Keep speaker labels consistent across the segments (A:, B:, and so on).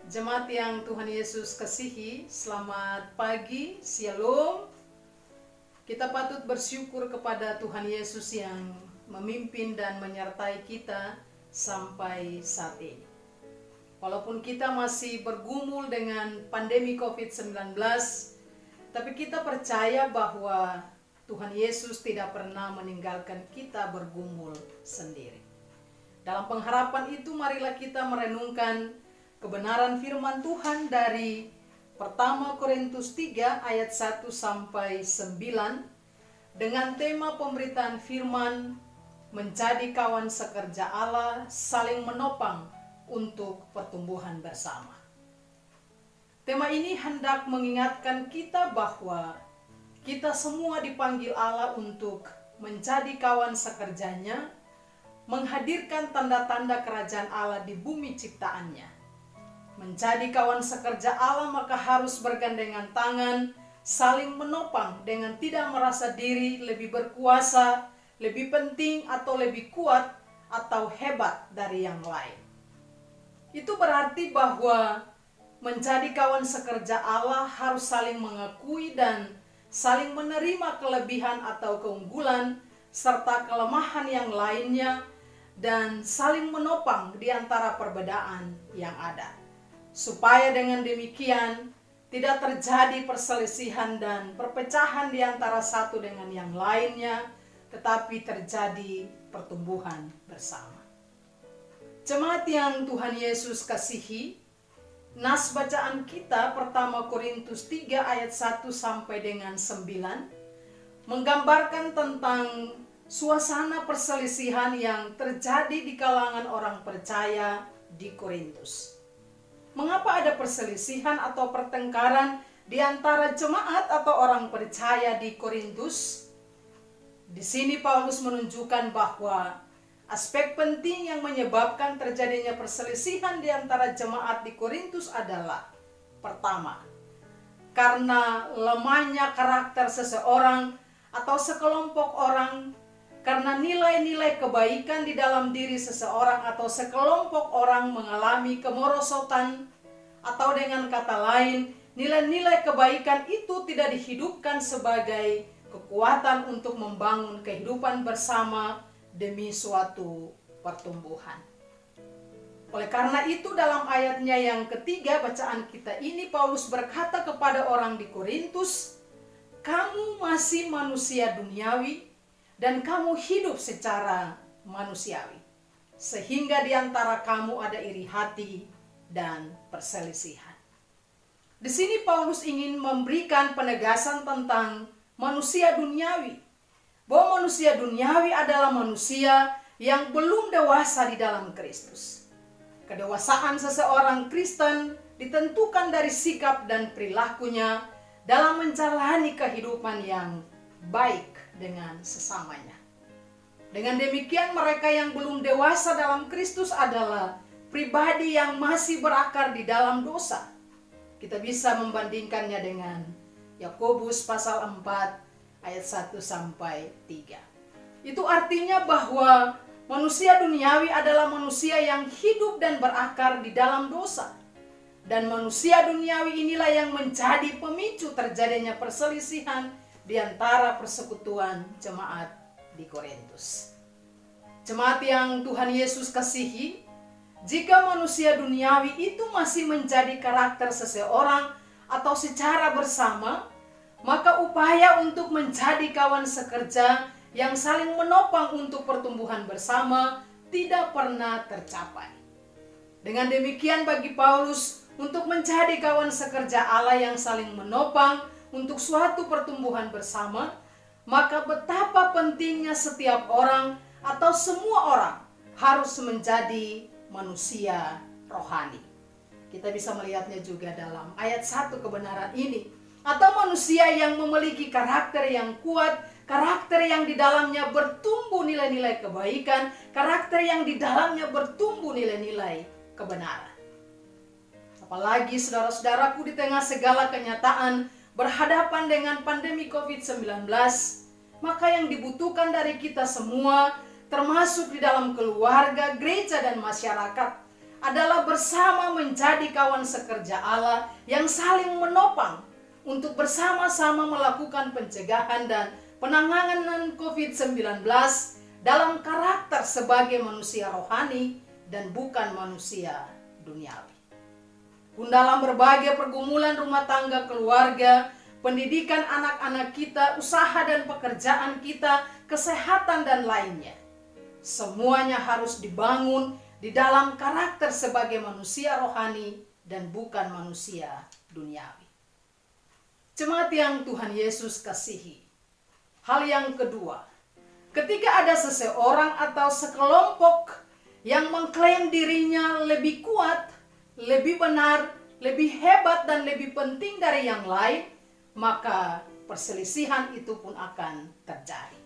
A: Jemaat yang Tuhan Yesus kasihi, selamat pagi, shalom. Kita patut bersyukur kepada Tuhan Yesus yang memimpin dan menyertai kita sampai saat ini. Walaupun kita masih bergumul dengan pandemi COVID-19, tapi kita percaya bahwa Tuhan Yesus tidak pernah meninggalkan kita bergumul sendiri. Dalam pengharapan itu, marilah kita merenungkan kebenaran firman Tuhan dari pertama Korintus 3 ayat 1 sampai 9 dengan tema pemberitaan firman menjadi kawan sekerja Allah, saling menopang untuk pertumbuhan bersama. Tema ini hendak mengingatkan kita bahwa kita semua dipanggil Allah untuk menjadi kawan sekerjanya, menghadirkan tanda-tanda kerajaan Allah di bumi ciptaannya. Menjadi kawan sekerja Allah maka harus bergandengan tangan, saling menopang dengan tidak merasa diri lebih berkuasa, lebih penting atau lebih kuat atau hebat dari yang lain. Itu berarti bahwa menjadi kawan sekerja Allah harus saling mengakui dan saling menerima kelebihan atau keunggulan serta kelemahan yang lainnya dan saling menopang di antara perbedaan yang ada. Supaya dengan demikian tidak terjadi perselisihan dan perpecahan di antara satu dengan yang lainnya, tetapi terjadi pertumbuhan bersama. Jemaat yang Tuhan Yesus kasihi, nas bacaan kita pertama Korintus 3 ayat 1 sampai dengan 9 menggambarkan tentang suasana perselisihan yang terjadi di kalangan orang percaya di Korintus. Mengapa ada perselisihan atau pertengkaran di antara jemaat atau orang percaya di Korintus? Di sini Paulus menunjukkan bahwa aspek penting yang menyebabkan terjadinya perselisihan di antara jemaat di Korintus adalah: pertama, karena lemahnya karakter seseorang atau sekelompok orang, karena nilai-nilai kebaikan di dalam diri seseorang atau sekelompok orang mengalami kemerosotan, atau dengan kata lain, nilai-nilai kebaikan itu tidak dihidupkan sebagai kekuatan untuk membangun kehidupan bersama demi suatu pertumbuhan. Oleh karena itu, dalam ayatnya yang ketiga bacaan kita ini, Paulus berkata kepada orang di Korintus, "Kamu masih manusia duniawi dan kamu hidup secara manusiawi, sehingga di antara kamu ada iri hati dan perselisihan." Di sini Paulus ingin memberikan penegasan tentang manusia duniawi, bahwa manusia duniawi adalah manusia yang belum dewasa di dalam Kristus. Kedewasaan seseorang Kristen ditentukan dari sikap dan perilakunya dalam menjalani kehidupan yang baik dengan sesamanya. Dengan demikian, mereka yang belum dewasa dalam Kristus adalah pribadi yang masih berakar di dalam dosa. Kita bisa membandingkannya dengan Yakobus pasal 4 ayat 1 sampai 3. Itu artinya bahwa manusia duniawi adalah manusia yang hidup dan berakar di dalam dosa. Dan manusia duniawi inilah yang menjadi pemicu terjadinya perselisihan di antara persekutuan jemaat di Korintus. Jemaat yang Tuhan Yesus kasihi, jika manusia duniawi itu masih menjadi karakter seseorang atau secara bersama, maka upaya untuk menjadi kawan sekerja yang saling menopang untuk pertumbuhan bersama tidak pernah tercapai. Dengan demikian, bagi Paulus untuk menjadi kawan sekerja Allah yang saling menopang untuk suatu pertumbuhan bersama, maka betapa pentingnya setiap orang atau semua orang harus menjadi manusia rohani. Kita bisa melihatnya juga dalam ayat 1 kebenaran ini. Atau manusia yang memiliki karakter yang kuat, karakter yang di dalamnya bertumbuh nilai-nilai kebaikan, karakter yang di dalamnya bertumbuh nilai-nilai kebenaran. Apalagi saudara-saudaraku, di tengah segala kenyataan berhadapan dengan pandemi COVID-19, maka yang dibutuhkan dari kita semua, termasuk di dalam keluarga, gereja, dan masyarakat, adalah bersama menjadi kawan sekerja Allah yang saling menopang untuk bersama-sama melakukan pencegahan dan penanganan COVID-19 dalam karakter sebagai manusia rohani dan bukan manusia duniawi. Pun dalam berbagai pergumulan rumah tangga, keluarga, pendidikan anak-anak kita, usaha dan pekerjaan kita, kesehatan dan lainnya, semuanya harus dibangun di dalam karakter sebagai manusia rohani dan bukan manusia duniawi. Jemaat yang Tuhan Yesus kasihi, hal yang kedua, ketika ada seseorang atau sekelompok yang mengklaim dirinya lebih kuat, lebih benar, lebih hebat dan lebih penting dari yang lain, maka perselisihan itu pun akan terjadi.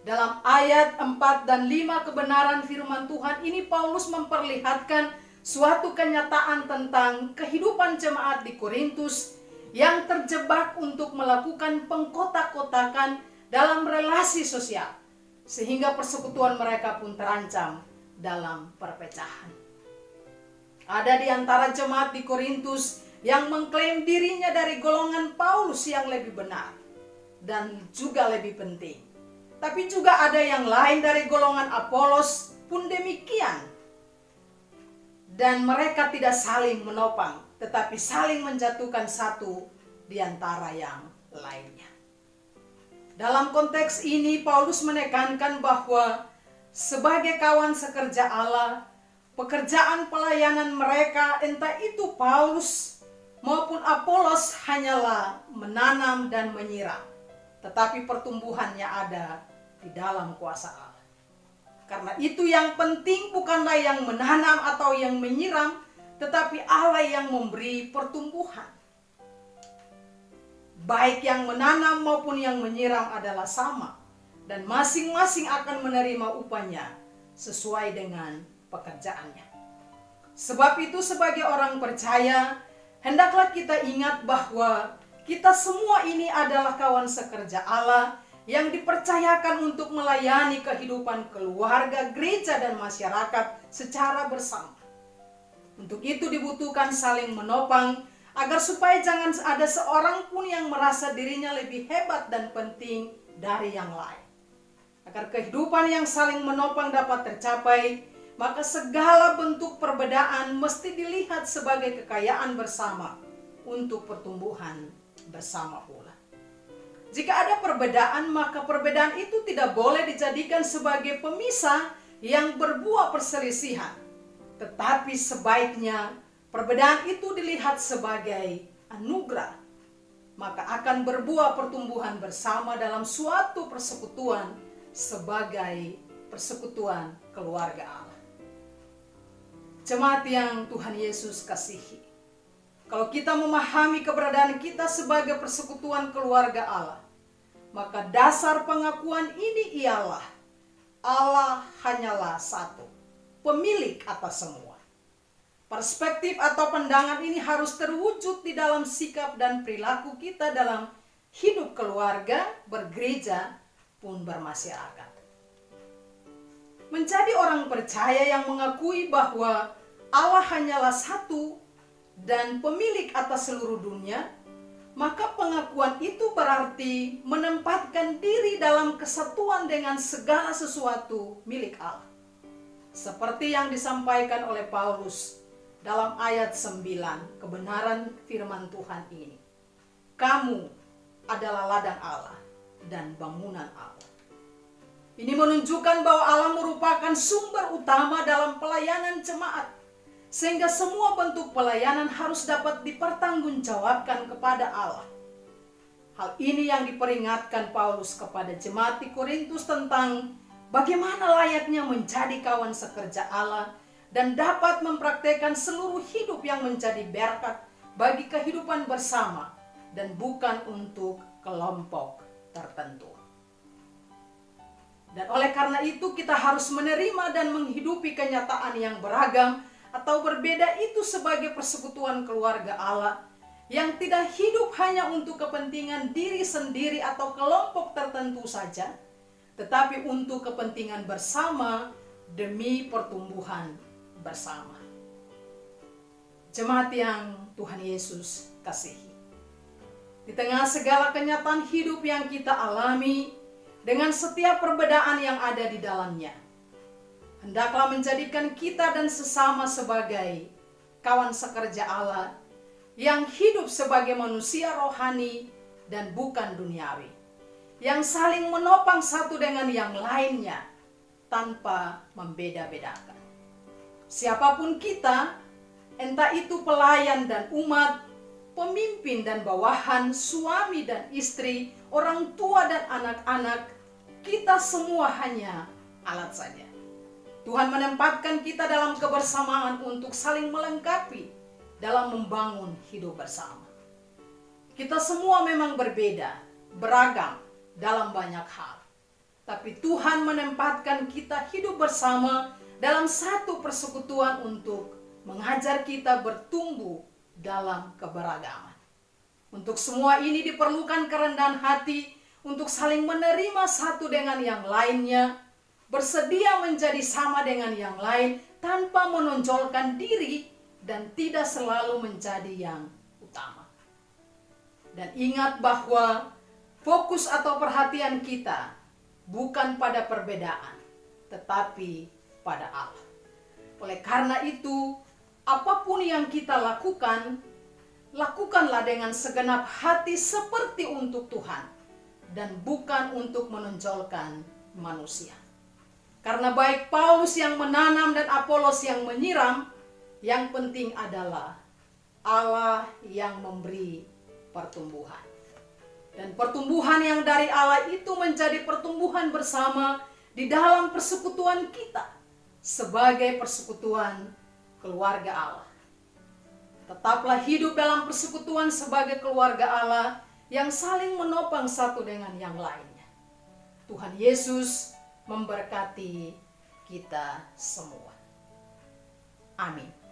A: Dalam ayat 4 dan 5 kebenaran firman Tuhan ini, Paulus memperlihatkan suatu kenyataan tentang kehidupan jemaat di Korintus yang terjebak untuk melakukan pengkotak-kotakan dalam relasi sosial, sehingga persekutuan mereka pun terancam dalam perpecahan. Ada di antara jemaat di Korintus yang mengklaim dirinya dari golongan Paulus yang lebih benar dan juga lebih penting. Tapi juga ada yang lain dari golongan Apolos pun demikian. Dan mereka tidak saling menopang, tetapi saling menjatuhkan satu di antara yang lainnya. Dalam konteks ini, Paulus menekankan bahwa sebagai kawan sekerja Allah, pekerjaan pelayanan mereka, entah itu Paulus maupun Apolos, hanyalah menanam dan menyiram. Tetapi pertumbuhannya ada di dalam kuasa Allah. Karena itu yang penting bukanlah yang menanam atau yang menyiram, tetapi Allah yang memberi pertumbuhan. Baik yang menanam maupun yang menyiram adalah sama, dan masing-masing akan menerima upahnya sesuai dengan pekerjaannya. Sebab itu sebagai orang percaya, hendaklah kita ingat bahwa kita semua ini adalah kawan sekerja Allah yang dipercayakan untuk melayani kehidupan keluarga, gereja, dan masyarakat secara bersama. Untuk itu dibutuhkan saling menopang, agar supaya jangan ada seorang pun yang merasa dirinya lebih hebat dan penting dari yang lain. Agar kehidupan yang saling menopang dapat tercapai, maka segala bentuk perbedaan mesti dilihat sebagai kekayaan bersama untuk pertumbuhan bersama pula. Jika ada perbedaan, maka perbedaan itu tidak boleh dijadikan sebagai pemisah yang berbuah perselisihan. Tetapi sebaiknya perbedaan itu dilihat sebagai anugerah, maka akan berbuah pertumbuhan bersama dalam suatu persekutuan sebagai persekutuan keluarga Allah. Jemaat yang Tuhan Yesus kasihi, kalau kita memahami keberadaan kita sebagai persekutuan keluarga Allah, maka dasar pengakuan ini ialah Allah hanyalah satu, pemilik atas semua. Perspektif atau pandangan ini harus terwujud di dalam sikap dan perilaku kita dalam hidup keluarga, bergereja, pun bermasyarakat. Menjadi orang percaya yang mengakui bahwa Allah hanyalah satu dan pemilik atas seluruh dunia, maka pengakuan itu berarti menempatkan diri dalam kesatuan dengan segala sesuatu milik Allah. Seperti yang disampaikan oleh Paulus dalam ayat 9, kebenaran firman Tuhan ini. Kamu adalah ladang Allah dan bangunan Allah. Ini menunjukkan bahwa Allah merupakan sumber utama dalam pelayanan jemaat, sehingga semua bentuk pelayanan harus dapat dipertanggungjawabkan kepada Allah. Hal ini yang diperingatkan Paulus kepada jemaat di Korintus tentang bagaimana layaknya menjadi kawan sekerja Allah dan dapat mempraktekkan seluruh hidup yang menjadi berkat bagi kehidupan bersama dan bukan untuk kelompok tertentu. Dan oleh karena itu kita harus menerima dan menghidupi kenyataan yang beragam atau berbeda itu sebagai persekutuan keluarga Allah yang tidak hidup hanya untuk kepentingan diri sendiri atau kelompok tertentu saja, tetapi untuk kepentingan bersama demi pertumbuhan bersama. Jemaat yang Tuhan Yesus kasihi, di tengah segala kenyataan hidup yang kita alami dengan setiap perbedaan yang ada di dalamnya, hendaklah menjadikan kita dan sesama sebagai kawan sekerja Allah yang hidup sebagai manusia rohani dan bukan duniawi, yang saling menopang satu dengan yang lainnya tanpa membeda-bedakan. Siapapun kita, entah itu pelayan dan umat, pemimpin dan bawahan, suami dan istri, orang tua dan anak-anak, kita semua hanya alat saja. Tuhan menempatkan kita dalam kebersamaan untuk saling melengkapi dalam membangun hidup bersama. Kita semua memang berbeda, beragam dalam banyak hal. Tapi Tuhan menempatkan kita hidup bersama dalam satu persekutuan untuk mengajar kita bertumbuh dalam keberagaman. Untuk semua ini diperlukan kerendahan hati untuk saling menerima satu dengan yang lainnya, bersedia menjadi sama dengan yang lain tanpa menonjolkan diri dan tidak selalu menjadi yang utama. Dan ingat bahwa fokus atau perhatian kita bukan pada perbedaan, tetapi pada Allah. Oleh karena itu, apapun yang kita lakukan, lakukanlah dengan segenap hati seperti untuk Tuhan dan bukan untuk menonjolkan manusia. Karena baik Paulus yang menanam dan Apolos yang menyiram, yang penting adalah Allah yang memberi pertumbuhan. Dan pertumbuhan yang dari Allah itu menjadi pertumbuhan bersama di dalam persekutuan kita sebagai persekutuan keluarga Allah. Tetaplah hidup dalam persekutuan sebagai keluarga Allah yang saling menopang satu dengan yang lainnya. Tuhan Yesus memberkati kita semua. Amin.